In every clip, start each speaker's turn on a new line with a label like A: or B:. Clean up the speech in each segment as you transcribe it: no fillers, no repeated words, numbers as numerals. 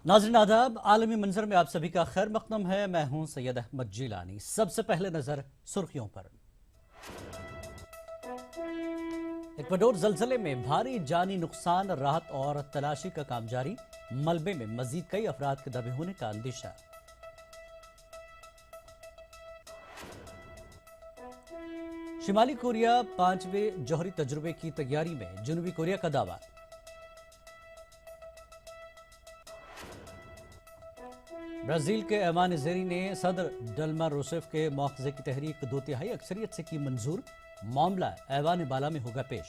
A: नाज़रीन आदाब, आलमी मंजर में आप सभी का खैर मक़दम है। मैं हूं सैयद अहमद जिलानी। सबसे पहले नजर सुर्खियों पर। इक्वाडोर ज़लज़ले में भारी जानी नुकसान, राहत और तलाशी का काम जारी। मलबे में मजीद कई अफराद के दबे होने का अंदेशा। शिमाली कोरिया 5वें जौहरी तजुर्बे की तैयारी में, जनूबी कोरिया का दावा। ब्राजील के ऐवान ज़ेरी ने सदर डिल्मा रूसेफ के मुआवजे की तहरीक 2/3 अक्सरियत से की मंजूर। मामला ऐवान बाला में होगा पेश।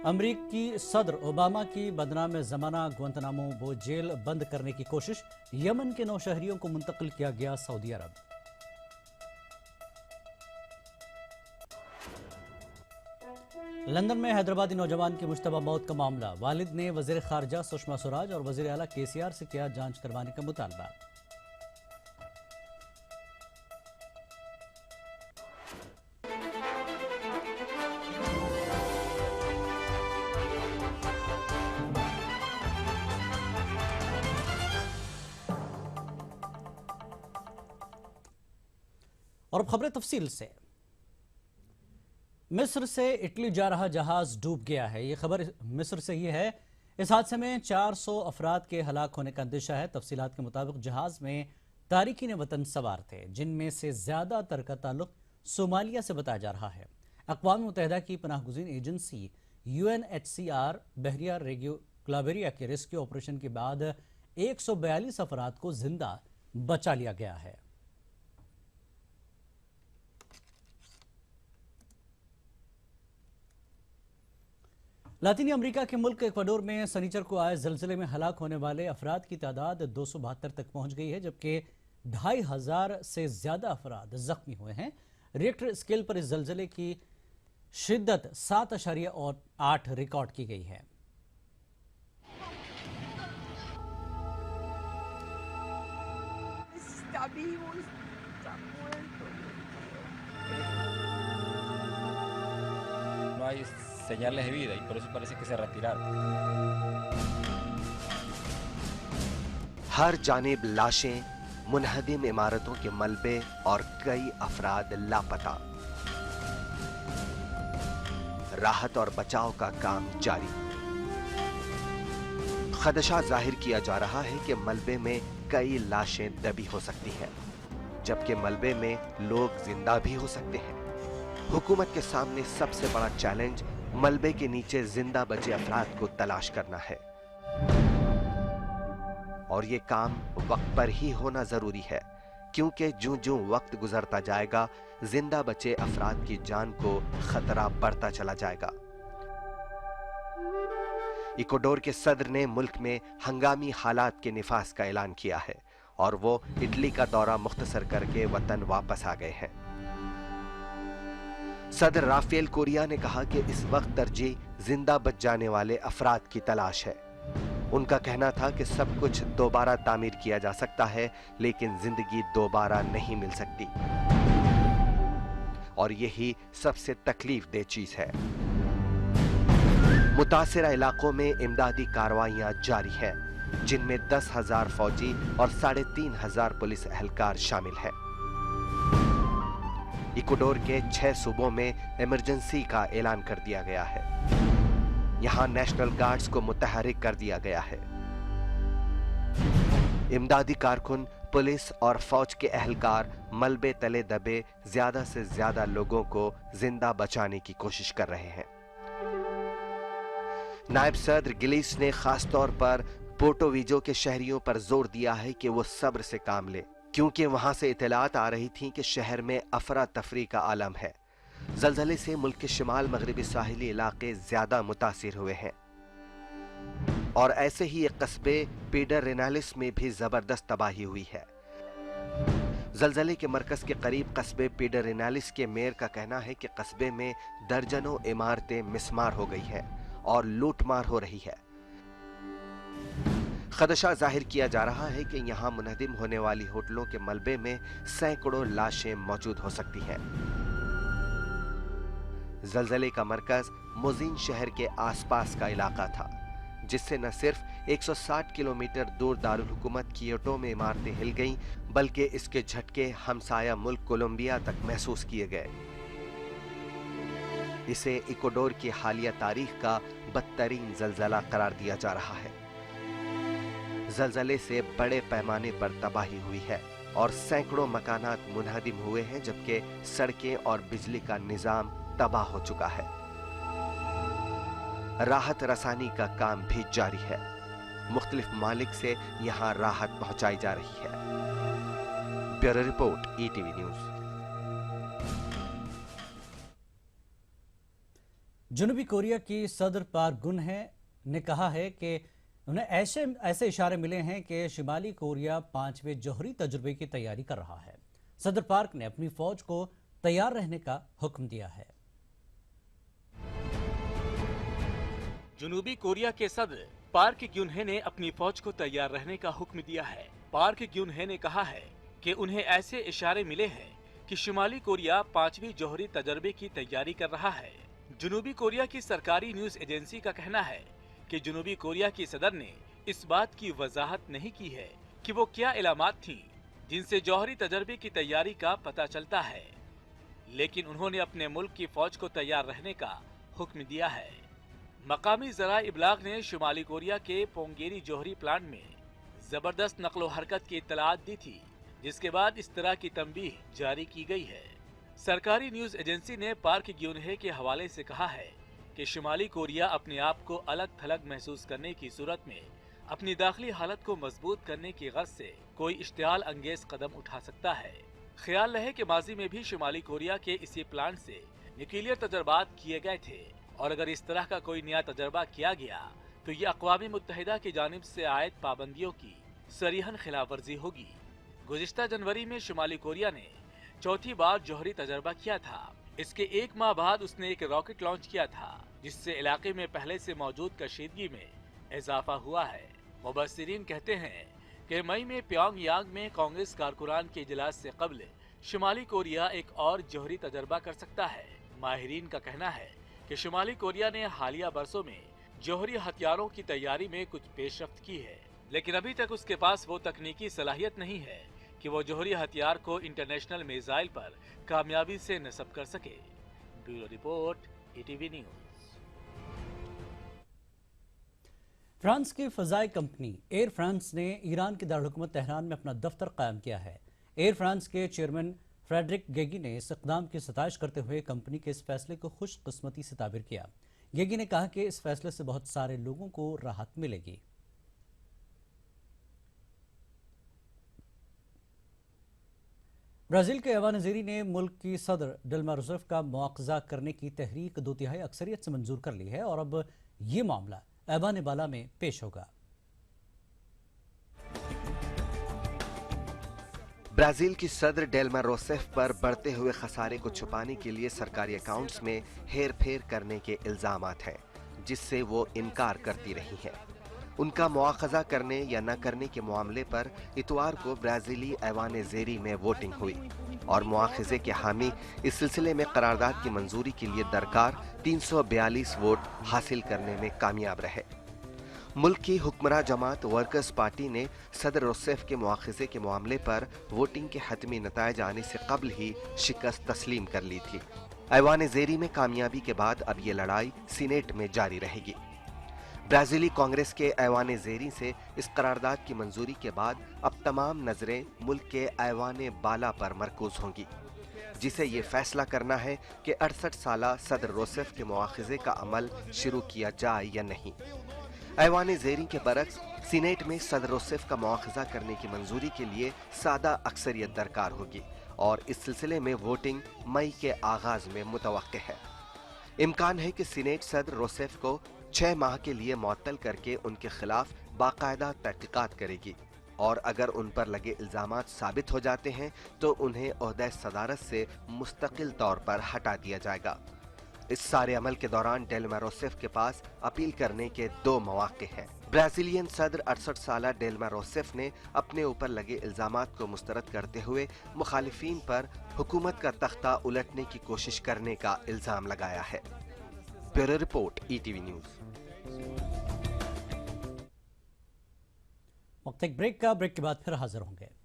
A: अमरीकी सदर ओबामा की बदनाम ज़माना गुआंतानामो बो जेल बंद करने की कोशिश। यमन के 9 शहरियों को मुंतकिल किया गया सऊदी अरब। लंदन में हैदराबादी नौजवान की मुश्तबा मौत का मामला। वालिद ने वज़ीर खारजा सुषमा स्वराज और वज़ीर आला केसीआर से किया जांच करवाने का मुतालबा। और अब खबरें तफसील से। मिस्र से इटली जा रहा जहाज डूब गया है। ये खबर मिस्र से ही है। इस हादसे में 400 अफराद के हलाक होने का अंदेशा है। तफसीलात के मुताबिक जहाज में तारिकीन वतन सवार थे, जिनमें से ज्यादातर का ताल्लुक सोमालिया से बताया जा रहा है। अक़वाम मुत्तहिदा की पनाहगुज़ीन एजेंसी UNHCR बहरिया रेगियो क्लाबेरिया के रेस्क्यू ऑपरेशन के बाद 142 अफराद को जिंदा बचा लिया गया है। लातीनी अमेरिका के मुल्क इक्वाडोर में सनीचर को आए जलजले में हलाक होने वाले अफराद की तादाद 272 तक पहुंच गई है, जबकि 2500 से ज्यादा अफराद जख्मी हुए हैं। रिक्टर स्केल पर इस जलजले की शिद्दत 7.8 रिकॉर्ड की गई है।
B: señales de vida y por eso parece que se retiraron.
C: हर जानिब लाशें, मुनहदिम इमारतों के मलबे और कई अफराद लापता। राहत और बचाव का काम जारी। खदशा जाहिर किया जा रहा है कि मलबे में कई लाशें दबी हो सकती हैं, जबकि मलबे में लोग जिंदा भी हो सकते हैं। हुकूमत के सामने सबसे बड़ा चैलेंज मलबे के नीचे जिंदा बचे अफराद को तलाश करना है, और ये काम वक्त पर ही होना जरूरी है, क्योंकि ज्यों-ज्यों वक्त गुजरता जाएगा जिंदा बचे अफराद की जान को खतरा बढ़ता चला जाएगा। इक्वाडोर के सदर ने मुल्क में हंगामी हालात के निफाज का ऐलान किया है और वो इटली का दौरा मुख्तसर करके वतन वापस आ गए हैं। सदर राफेल कोरिया ने कहा कि इस वक्त तरजीह जिंदा बच जाने वाले अफराद की तलाश है। उनका कहना था कि सब कुछ दोबारा तामीर किया जा सकता है, लेकिन जिंदगी दोबारा नहीं मिल सकती, और यही सबसे तकलीफ दे चीज है। मुतासिरा इलाकों में इमदादी कार्रवाइयां जारी हैं, जिनमें 10,000 फौजी और 3,500 पुलिस एहलकार शामिल हैं। इक्वाडोर के 6 सूबों में इमरजेंसी का ऐलान कर दिया गया है। यहां नेशनल गार्ड्स को मुतहरिक कर दिया गया है। इमदादी कारकुन, पुलिस और फौज के एहलकार मलबे तले दबे ज्यादा से ज्यादा लोगों को जिंदा बचाने की कोशिश कर रहे हैं। नायब सदर गिलीस ने खास तौर पर पोर्टो वीजो के शहरियों पर जोर दिया है कि वो सब्र से काम ले, क्योंकि वहां से इतलात आ रही थी कि शहर में अफरा तफरी का आलम है। जलजले से मुल्क के शिमाल मगरबी साहिली इलाके ज्यादा मुतासिर हुए हैं, और ऐसे ही एक कस्बे पीडर रेनालिस में भी जबरदस्त तबाही हुई है। जलजले के मरकज के करीब कस्बे पीडर रेनालिस के मेयर का कहना है कि कस्बे में दर्जनों इमारतें मिस्मार हो गई हैं और लूटमार हो रही है। खदशा जाहिर किया जा रहा है कि यहां मुनहदिम होने वाली होटलों के मलबे में सैकड़ों लाशें मौजूद हो सकती हैं। जलजले का मरकज मोजीन शहर के आसपास का इलाका था, जिससे न सिर्फ 160 किलोमीटर दूर दारुल हुकूमत क्योटो में इमारतें हिल गईं, बल्कि इसके झटके हमसाया मुल्क कोलंबिया तक महसूस किए गए। इसे इक्वाडोर की हालिया तारीख का बदतरीन जलजला करार दिया जा रहा है। जलजले से बड़े पैमाने पर तबाही हुई है और सैकड़ों मकानात मुनहदिम हुए हैं, जबकि सड़कें और बिजली का निजाम तबाह हो चुका है। राहत रसानी का काम भी जारी है। मुख्तलिफ मालिक से यहां राहत पहुंचाई जा रही है। Bureau report, ETV news.
A: जनूबी कोरिया की सदर पार्क गुनहे ने कहा है कि उन्हें ऐसे इशारे मिले हैं कि शिमाली कोरिया 5वें जौहरी तजुर्बे की तैयारी कर रहा है। सदर पार्क ने अपनी फौज को तैयार रहने का हुक्म दिया है।
D: जनूबी कोरिया के सदर पार्क ग्यूनहे ने अपनी फौज को तैयार रहने का हुक्म दिया है। पार्क ग्यूनहे ने कहा है कि उन्हें ऐसे इशारे मिले हैं कि शिमाली कोरिया 5वीं जौहरी तजर्बे की तैयारी कर रहा है। जनूबी कोरिया की सरकारी न्यूज एजेंसी का कहना है कि जनूबी कोरिया की सदर ने इस बात की वजाहत नहीं की है कि वो क्या इलामात थीं जिनसे जौहरी तजर्बे की तैयारी का पता चलता है, लेकिन उन्होंने अपने मुल्क की फौज को तैयार रहने का हुक्म दिया है। मकामी ज़रा इबलाग ने शुमाली कोरिया के पोंगेरी जौहरी प्लांट में जबरदस्त नकलो हरकत की इत्तलात दी थी, जिसके बाद इस तरह की तंबीह जारी की गई है। सरकारी न्यूज एजेंसी ने पार्क ग्यूनहे के हवाले से कहा है कि शुमाली कोरिया अपने आप को अलग थलग महसूस करने की सूरत में अपनी दाखिली हालत को मजबूत करने की गर्ज से कोई इश्तियाल अंगेज कदम उठा सकता है। ख्याल रहे कि माजी में भी शुमाली कोरिया के इसी प्लांट से न्यूक्लियर तजर्बात किए गए थे, और अगर इस तरह का कोई नया तजर्बा किया गया तो ये अक़वाम मुत्तहिदा की जानिब से आयद पाबंदियों की सरीहन खिलाफ वर्जी होगी। गुज़िश्ता जनवरी में शुमाली कोरिया ने चौथी बार जौहरी तजर्बा किया था। इसके एक माह बाद उसने एक रॉकेट लॉन्च किया था, जिससे इलाके में पहले से मौजूद कशीदगी में इजाफा हुआ है। मुबस्सिरीन कहते हैं कि मई में प्योंगयांग में कांग्रेस कारकुनान के इजलास से कबल शुमाली कोरिया एक और जौहरी तजर्बा कर सकता है। माहिरीन का कहना है कि शुमाली कोरिया ने हालिया बरसों में जौहरी हथियारों की तैयारी में कुछ पेशरफ्त की है, लेकिन अभी तक उसके पास वो तकनीकी सलाहियत नहीं है कि वो जौहरी हथियार को इंटरनेशनल मिसाइल पर कामयाबी से नस्ब कर सके। Bureau report, ETV news.
A: France की फजाई कंपनी एयर फ्रांस ने ईरान के दारुल-हुकूमत तेहरान में अपना दफ्तर कायम किया है। एयर फ्रांस के चेयरमैन फ्रेडरिक गेगी ने इस इक़दाम की सताइश करते हुए कंपनी के इस फैसले को खुशकिस्मती से ताबिर किया। गेगी ने कहा कि इस फैसले से बहुत सारे लोगों को राहत मिलेगी। ब्राजील के एवा नज़ीरी ने मुल्क की सदर डिल्मा रूसेफ का मुआवजा करने की तहरीक 2/3 अक्सरियत से मंजूर कर ली है और अब ये मामला एवा नेबाला में पेश होगा।
C: ब्राजील की सदर डेल्मा रोसेफ पर बढ़ते हुए खसारे को छुपाने के लिए सरकारी अकाउंट्स में हेर फेर करने के इल्जामात हैं, जिससे वो इनकार करती रही हैं। उनका मुआखजा करने या न करने के मामले पर इतवार को ब्राजीली ऐवान ज़ेरी में वोटिंग हुई और मुआखजे के हामी इस सिलसिले में करारदाद की मंजूरी के लिए दरकार 342 वोट हासिल करने में कामयाब रहे। मुल्क की हुक्मरान जमात वर्कर्स पार्टी ने सदर रोसेफ के मुआखजे के मामले पर वोटिंग के हतमी नतायज आने से कबल ही शिकस्त तस्लीम कर ली थी। ऐवान ज़ेरी में कामयाबी के बाद अब ये लड़ाई सीनेट में जारी रहेगी। ब्राजीली कांग्रेस के ऐवान ज़ेरी से इस करारदाद की मंजूरी के बाद अब तमाम नजरें मुल्क के ऐवान बाला पर मरकूज होंगी, जिसे ये फैसला करना है कि 68 साला सदर रोसेफ के मुआखजे का अमल शुरू किया जाए या नहीं। ऐवान ज़ेरी के बरक्स सीनेट में सदर रोसेफ का मुआखजा करने की मंजूरी के लिए सादा अक्सरियत दरकार होगी और इस सिलसिले में वोटिंग मई के आगाज में मुतवक्के है। इम्कान है कि सीनेट सदर रोसेफ को 6 माह के लिए मुअत्तल करके उनके खिलाफ बाकायदा तहकीकात करेगी और अगर उन पर लगे इल्जामात साबित हो जाते हैं तो उन्हें ओहदा सदारत से मुस्तकिल तौर पर हटा दिया जाएगा। इस सारे अमल के दौरान डेल्मा रोसेफ के पास अपील करने के 2 मौके हैं। ब्राजीलियन सदर 68 साला डेल्मा रोसेफ ने अपने ऊपर लगे इल्जामात को मुस्तरद करते हुए मुखालिफिन पर हुकूमत का तख्ता उलटने की कोशिश करने का इल्जाम लगाया है। Bureau report, ETV news.
A: वक्त एक ब्रेक का, ब्रेक के बाद फिर हाजिर होंगे।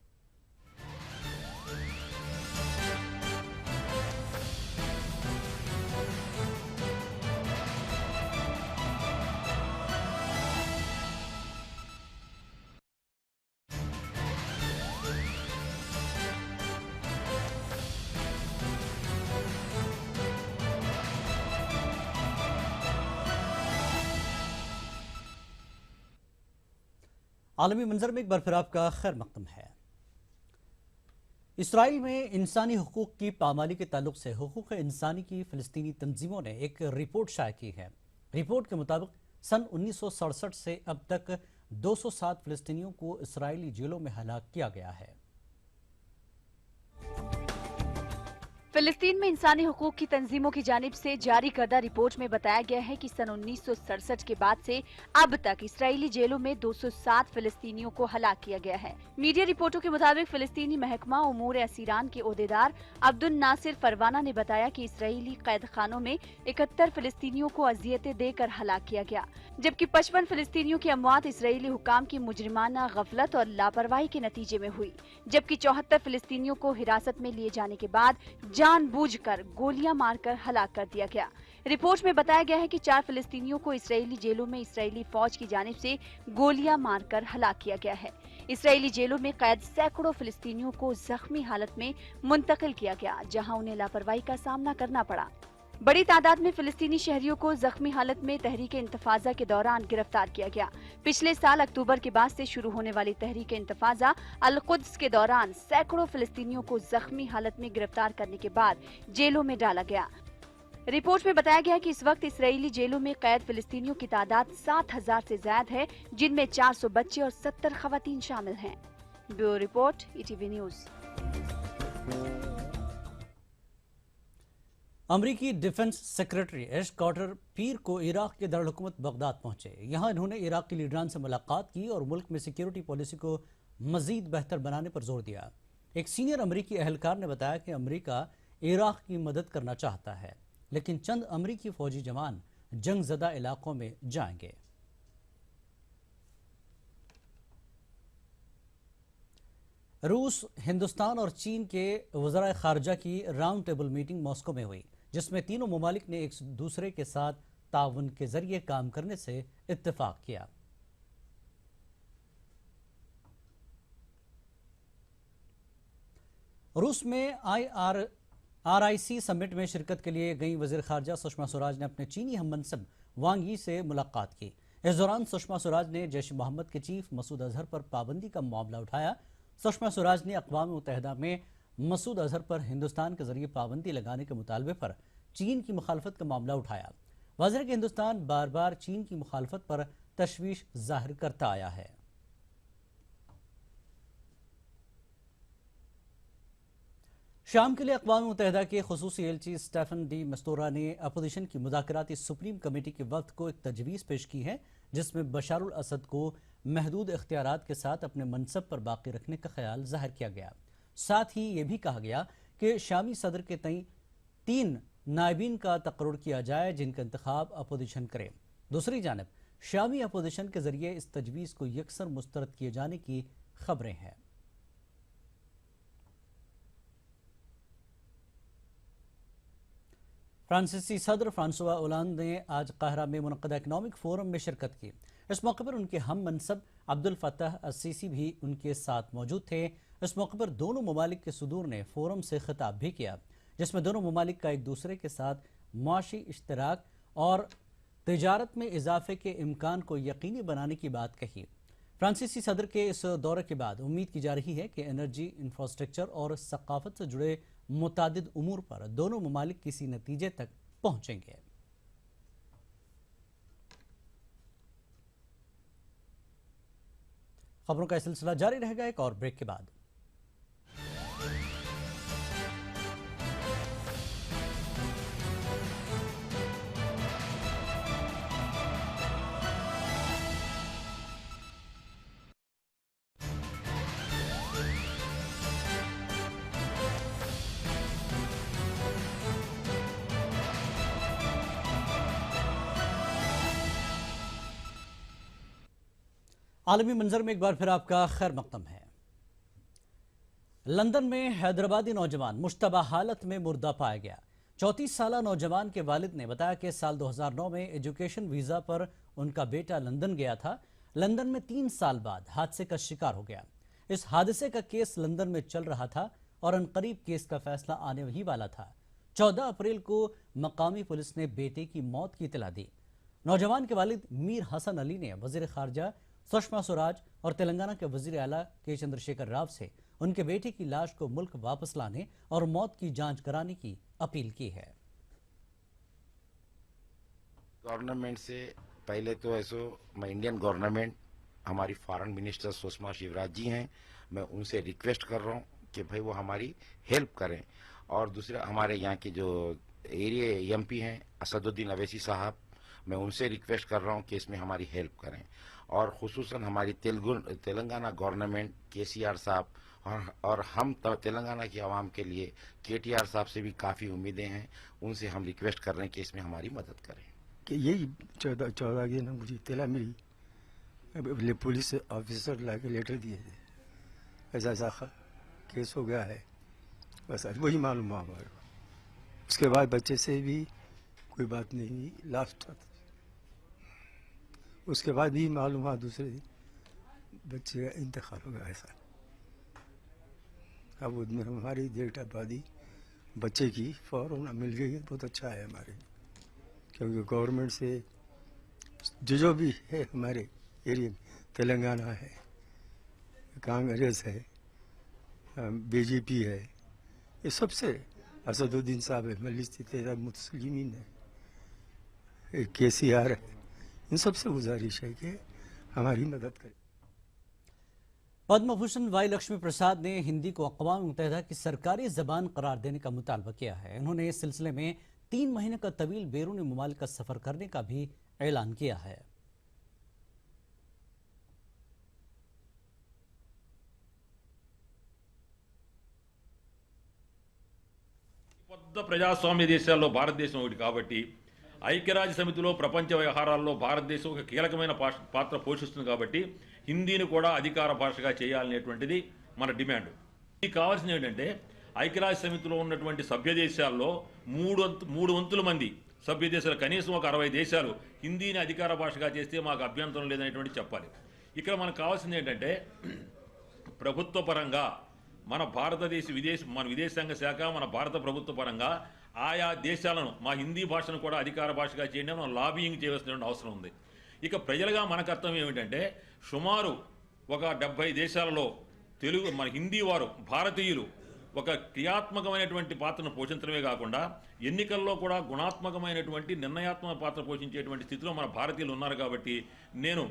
A: आलमी मंजर में एक बार फिर आपका खैर मकदम है। इसराइल में इंसानी हुकूक की पामाली के ताल्लुक से हुकूक इंसानी की फ़लस्तीनी तंजीमों ने एक रिपोर्ट शाया की है। रिपोर्ट के मुताबिक सन 1967 से अब तक 207 फ़लस्तीनियों को इसराइली जेलों में हलाक किया गया है।
E: फिलिस्तीन में इंसानी हुकूक की तंजीमों की जानिब से जारी करदा रिपोर्ट में बताया गया है कि सन 1967 के बाद से अब तक इसराइली जेलों में 207 फिलिस्तीनियों को हलाक किया गया है। मीडिया रिपोर्टों के मुताबिक फिलिस्तीनी महकमा उमूर असीरान के ओहदेदार अब्दुल नासिर फरवाना ने बताया कि इसराइली कैद खानों में 71 फिलिस्तीनियों को अजियतें देकर हलाक किया गया, जबकि 55 फिलिस्तीनियों की अमवात इसराइली हुकाम की मुजरिमाना गफलत और लापरवाही के नतीजे में हुई, जबकि 74 फिलिस्तीनियों को हिरासत में लिए जाने के बाद जानबूझकर गोलियां मारकर हलाक कर दिया गया। रिपोर्ट में बताया गया है कि 4 फिलिस्तीनियों को इसराइली जेलों में इसराइली फौज की जानिब से गोलियां मारकर हलाक किया गया है। इसराइली जेलों में कैद सैकड़ों फिलिस्तीनियों को जख्मी हालत में मुंतकिल किया गया, जहां उन्हें लापरवाही का सामना करना पड़ा। बड़ी तादाद में फिलिस्तीनी शहरियों को जख्मी हालत में तहरीक इंतफाजा के दौरान गिरफ्तार किया गया। पिछले साल अक्टूबर के बाद से शुरू होने वाली तहरीक इंतफाजा अल-कुद्स के दौरान सैकड़ों फिलिस्तीनियों को जख्मी हालत में गिरफ्तार करने के बाद जेलों में डाला गया। रिपोर्ट में बताया गया है कि इस वक्त इसराइली जेलों में कैद फिलिस्तीनियों की तादाद 7,000 से ज्यादा है, जिनमें 400 बच्चे और 70 खवातीन शामिल हैं। Bureau report, ETV news.
A: अमरीकी डिफेंस सेक्रेटरी एश कार्टर पीर को इराक के दारुल-हुकूमत बगदाद पहुंचे। यहां इन्होंने इराक के लीडरान से मुलाकात की और मुल्क में सिक्योरिटी पॉलिसी को मजीद बेहतर बनाने पर जोर दिया। एक सीनियर अमरीकी एहलकार ने बताया कि अमरीका इराक की मदद करना चाहता है, लेकिन चंद अमरीकी फौजी जवान जंगजदा इलाकों में जाएंगे। रूस, हिंदुस्तान और चीन के वज़राए खारजा की राउंड टेबल मीटिंग मॉस्को में हुई, जिसमें तीनों ममालिक ने एक दूसरे के साथ ताउन के जरिए काम करने से इत्तेफाक किया। रूस में RIC समिट में शिरकत के लिए गई वज़ीर खारजा सुषमा स्वराज ने अपने चीनी हममनसब वांग यी से मुलाकात की। इस दौरान सुषमा स्वराज ने जैश मोहम्मद के चीफ मसूद अजहर पर पाबंदी का मामला उठाया। सुषमा स्वराज ने अक़वाम मुत्तहिदा में मसूद अजहर पर हिंदुस्तान के जरिए पाबंदी लगाने के मुतालबे पर चीन की मुखालफत का मामला उठाया। वाज़ेह कि हिंदुस्तान बार बार चीन की मुखालफत पर तशवीश जाहिर करता आया है। शाम के लिए अक़वाम मुत्तहिदा के खुसूसी एलची स्टेफन डी मस्तूरा ने अपोजिशन की मुज़ाकराती सुप्रीम कमेटी के वक्त को एक तजवीज़ पेश की है, जिसमें बशारुल असद को महदूद इख्तियारात के साथ अपने मनसब पर बाकी रखने का ख्याल जाहिर किया गया। साथ ही ये भी कहा गया कि शामी सदर के तय 3 नायबीन का तकर्रुर किया जाए, जिनका इंतखाब अपोजिशन करे। दूसरी जानब शामी अपोजिशन के जरिए इस तजवीज़ को यकसर मुस्तरद किए जाने की खबरें हैं। फ्रांसीसी सदर फ्रांसुआ ओलांद ने आज काहिरा में मुनक़दा इकनॉमिक फोरम में शिरकत की। इस मौके पर उनके हम मनसब अब्दुल फत्ताह अस-सीसी भी उनके साथ मौजूद थे। इस मौके पर दोनों ममालिक के सदूर ने फोरम से खिताब भी किया, जिसमें दोनों ममालिक का एक दूसरे के साथ मुआशी इश्तराक और तिजारत में इजाफे के इम्कान को यकीनी बनाने की बात कही। फ्रांसीसी सदर के इस दौरे के बाद उम्मीद की जा रही है कि एनर्जी, इंफ्रास्ट्रक्चर और सकाफत से जुड़े मुतादिद उमूर पर दोनों ममालिक किसी नतीजे तक पहुंचेंगे। खबरों का सिलसिला जारी रहेगा एक और ब्रेक के बाद। आलमी मंजर में एक बार फिर आपका खैर मकदम है। लंदन में हैदराबादी नौजवान मुश्तबा हालत में मुर्दा पाया गया। 34 साला नौजवान के वालिद ने बताया कि साल 2009 में एजुकेशन वीज़ा पर उनका बेटा लंदन गया था। लंदन में 3 साल बाद हादसे का शिकार हो गया। इस हादसे का केस लंदन में चल रहा था और अनकरीब केस का फैसला आने ही वाला था। 14 अप्रैल को मकामी पुलिस ने बेटे की मौत की इत्तला दी। नौजवान के वालिद मीर हसन अली ने वज़ीर ख़ारजा सुषमा स्वराज और तेलंगाना के वज़ीर आला के चंद्रशेखर राव से उनके बेटे की लाश को मुल्क वापस लाने और मौत की जांच कराने की अपील की है।
F: गवर्नमेंट से पहले तो मैं इंडियन गवर्नमेंट हमारी फॉरेन मिनिस्टर सुषमा शिवराज जी हैं, मैं उनसे रिक्वेस्ट कर रहा हूं कि भाई वो हमारी हेल्प करें। और दूसरा हमारे यहाँ के जो एरिया एमपी हैं असदुद्दीन अवैसी साहब, मैं उनसे रिक्वेस्ट कर रहा हूं कि इसमें हमारी हेल्प करें। और खुसूसन हमारी तेलंगाना गवर्नमेंट केसीआर साहब और हम तेलंगाना की आवाम के लिए केटीआर साहब से भी काफ़ी उम्मीदें हैं, उनसे हम रिक्वेस्ट कर रहे हैं कि इसमें हमारी मदद करें।
G: कि यही 14 के ना मुझे इत्तला मिली, पुलिस ऑफिसर ला के लेटर दिए थे, ऐसा केस हो गया है, बस वही मालूम हुआ हमारे को। उसके बाद बच्चे से भी कोई बात नहीं हुई, लास्ट था। उसके बाद भी मालूम हुआ दूसरे दिन बच्चे का इंतकाल हो गया। ऐसा अब उसमें हमारी डेट आबादी बच्चे की फौरन मिल गई है, बहुत अच्छा है हमारे, क्योंकि गवर्नमेंट से जो भी है हमारे एरिया में, तेलंगाना है, कांग्रेस है, बीजेपी है, ये सबसे असदुद्दीन साहब है, मलिक मुस्लिमीन है, केसीआर है, इन सबसे गुजारिश है कि हमारी मदद करें।
A: पद्म भूषण वाई लक्ष्मी प्रसाद ने हिंदी को अक़वाम मुत्तहिदा की सरकारी ज़बान करार देने का मुतालबा किया है। उन्होंने इस सिलसिले में 3 महीने का तवील बैरूनी मुमालिक का सफ़र करने का भी ऐलान किया है।
H: పెద్ద ప్రజాస్వామ్య దేశాల్లో భారతదేశం ఒకటి కాబట్టి ఐక్యరాజ్య సమితిలో ప్రపంచ వ్యవహారాల్లో భారతదేశం ఒక కీలకమైన పాత్ర పోషిస్తుంది కాబట్టి హిందీని కూడా అధికార భాషగా చేయాలనేటువంటిది మన డిమాండ్. ఇది కావాల్సింది ఏంటంటే ఐక్యరాజ్య సమితిలో ఉన్నటువంటి సభ్య దేశాల్లో మూడు వంతుల మంది సభ్య దేశాలు, కనీసం ఒక 60 దేశాలు హిందీని అధికార భాషగా చేస్తే మాకు అభ్యంతరం లేదనేటువంటి చెప్పాలి. ఇక్కడ మనకు కావాల్సింది ఏంటంటే ప్రభుత్వ పరంగా మన విదేశాంగ శాఖ, మన భారత ప్రభుత్వ పరంగా ఆయా దేశాలను మా హిందీ భాషను కూడా అధికార భాషగా చేయడం మనం లాబియింగ్ చేయవలసినటువంటి అవసరం ఉంది. ఇక ప్రజలుగా మన కర్తవ్యం ఏమిటంటే సుమారు ఒక 70 దేశాలలో మన హిందీ వారు, భారతీయులు ఒక క్రియాత్మకమైనటువంటి పాత్రను పోషించడమే కాకుండా ఎన్నికల్లో కూడా గుణాత్మకమైనటువంటి నిర్ణయాత్మక పాత్ర పోషించేటువంటి స్థితిలో మన భారతీయులు ఉన్నారు. కాబట్టి నేను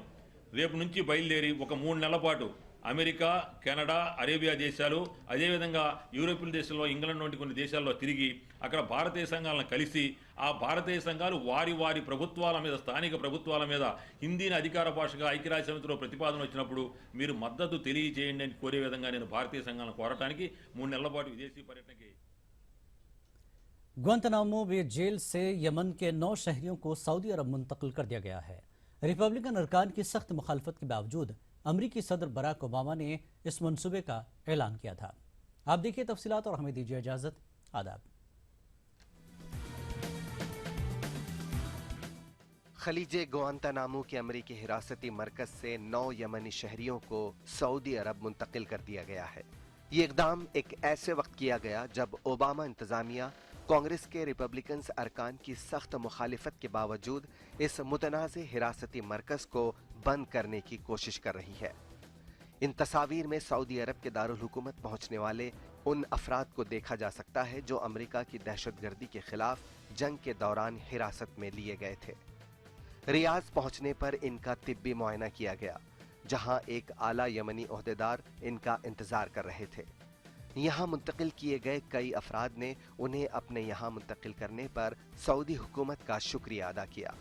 H: రేపు నుంచి బయలుదేరి ఒక 3 నెలల పాటు అమెరికా, కెనడా, అరేబియా దేశాలు, అదేవిధంగా యూరోపియన్ దేశాల్లో, ఇంగ్లాండ్ వంటి కొన్ని దేశాల్లో తిరిగి అక్కడ భారతీయ సంఘాలను కలిసి ఆ భారతీయ సంఘాలు వారి ప్రభుత్వాల మీద, స్థానిక ప్రభుత్వాల మీద హిందీని అధికార భాషగా ఐక్యరాజ్య సమితిలో ప్రతిపాదన వచ్చినప్పుడు మీరు మద్దతు తెలియజేయండి అని కోరే విధంగా నేను భారతీయ సంఘాలను కోరటానికి 3 నెలల పాటు విదేశీ పర్యటనకి.
A: ग्वांतनामो बे जेल से यमन के 9 शहरियों को सऊदी अरब मुंतकिल कर दिया गया है। रिपब्लिकन अरकान की सख्त मुखालफत के बावजूद अमरीकी सदर बराक ओबामा ने इस मंसूबे का ऐलान किया था। आप देखिए तफसीलात और हमें दीजिए इजाजत। आदाब।
C: खलीजे ग्वांतानामो के अमरीकी हिरासती मरकज से 9 यमनी शहरियों को सऊदी अरब मुंतकिल कर दिया गया है। ये इकदाम एक ऐसे वक्त किया गया जब ओबामा इंतजामिया कांग्रेस के रिपब्लिकन्स अरकान की सख्त मुखालिफत के बावजूद इस मुतनाज़े हिरासती मरकज को बंद करने की कोशिश कर रही है। इन तस्वीर में सऊदी अरब के दारुल हुकूमत पहुंचने वाले उन अफराद को देखा जा सकता है जो अमेरिका की दहशतगर्दी के खिलाफ जंग के दौरान हिरासत में लिए गए थे। रियाज पहुंचने पर इनका तिब्बी मुआयना किया गया, जहां एक आला यमनी ओहदेदार इनका इंतजार कर रहे थे। यहाँ मुंतकिल किए गए कई अफराद ने उन्हें अपने यहाँ मुंतकिल करने पर सऊदी हुकूमत का शुक्रिया अदा किया।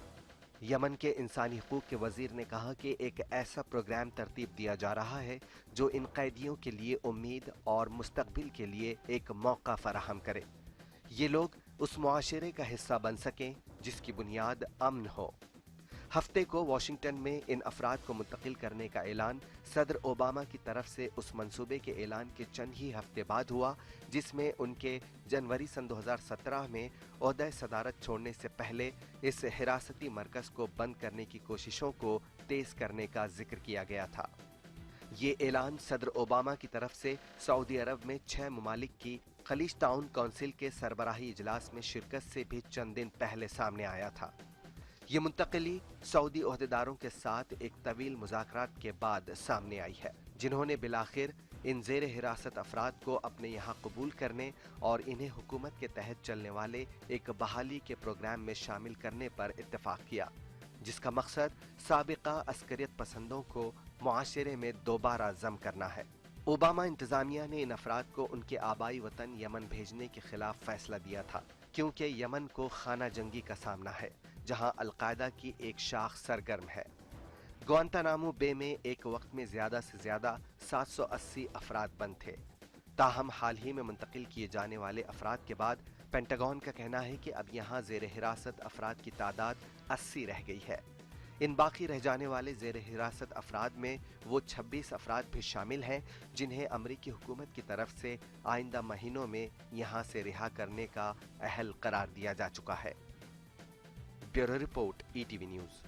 C: यमन के इंसानी हकूक़ के वज़ीर ने कहा कि एक ऐसा प्रोग्राम तरतीब दिया जा रहा है जो इन कैदियों के लिए उम्मीद और मुस्तकबिल के लिए एक मौका फराहम करे। ये लोग उस मुआशरे का हिस्सा बन सकें जिसकी बुनियाद अमन हो। हफ्ते को वाशिंगटन में इन अफराद को मुंतकिल करने का ऐलान सदर ओबामा की तरफ से उस मंसूबे के ऐलान के चंद ही हफ्ते बाद हुआ जिसमें उनके जनवरी सन 2017 में ओहदा सदारत छोड़ने से पहले इस हिरासती मरकज को बंद करने की कोशिशों को तेज करने का जिक्र किया गया था। ये ऐलान सदर ओबामा की तरफ से सऊदी अरब में 6 ममालिक की खलीज टाउन काउंसिल के सरबराही इजलास में शिरकत से भी चंद दिन पहले सामने आया था। ये मुंतकिली सऊदी ओहदेदारों के साथ एक तवील मुज़ाकरात के बाद सामने आई है, जिन्होंने बिलाखिर इन ज़ेर हिरासत अफराद को अपने यहाँ कबूल करने और इन्हें हुकूमत के तहत चलने वाले एक बहाली के प्रोग्राम में शामिल करने पर इत्तेफाक किया, जिसका मकसद साबिका अस्करियत पसंदों को मुआशरे में दोबारा जम करना है। ओबामा इंतजामिया ने इन अफराद को उनके आबाई वतन यमन भेजने के खिलाफ फैसला दिया था, क्योंकि यमन को खाना जंगी का सामना है, जहां अलकायदा की एक शाख सरगर्म है। ग्वांतानामो बे में एक वक्त में ज्यादा से ज्यादा 780 अफराद बंद थे। ताहम हाल ही में मुंतकिल किए जाने वाले अफराद के बाद पेंटागन का कहना है कि अब यहाँ जेर हिरासत अफराद की तादाद 80 रह गई है। इन बाकी रह जाने वाले जेर हिरासत अफराद में वो 26 अफराद भी शामिल हैं जिन्हें अमरीकी हुकूमत की तरफ से आइंदा महीनों में यहाँ से रिहा करने का अहल करार दिया जा चुका है। Bureau report, ETV news.